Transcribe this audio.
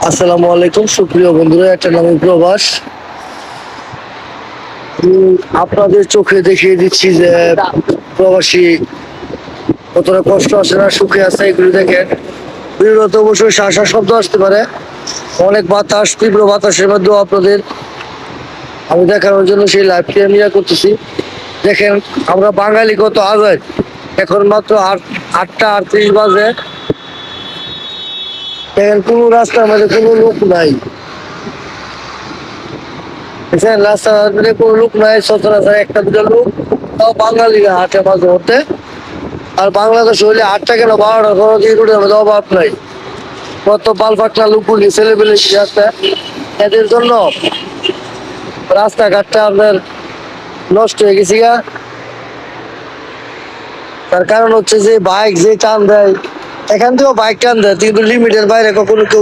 আসসালামু আলাইকুম সুপ্রিয় বন্ধুরা, একটা নামে প্রবাস। আপনাদের চোখে দেখিয়ে দিচ্ছি যে প্রবাসী কতটা কষ্ট আছে না সুখে আছে, এগুলি দেখেন। বিরত অবশ্যই শাঁসা শব্দ আসতে পারে, অনেক বাতাস, তীব্র বাতাসের মধ্যেও আপনাদের আমি দেখানোর জন্য সেই লাইভটি আমি করতেছি। দেখেন, আমরা বাঙালি কত আজাদ। এখন মাত্র 8টা 38 বাজে। দেখেন, কোনো রাস্তার মধ্যে কোনো লোক নাই। দেখেন, রাস্তার মধ্যে কোনো লোক নাই, সচরাচর একটা দুটো লোক, তাও বাঙালিরা হাটে মাঝে মধ্যে। আর বাংলাদেশ হইলে 8টা কেন 12টা কোনো দিকে রোডের মধ্যে অভাব নাই। কত পাল পাকনা লুকুলি ছেলেপেলে আছে, এদের জন্য রাস্তাঘাটটা আপনার নষ্ট হয়ে গেছে গা। তার কারণ হচ্ছে যে বাইক যে টান দেয়, এখান থেকেও বাইক টান দেয়, কিন্তু লিমিটের বাইরে কখনো কেউ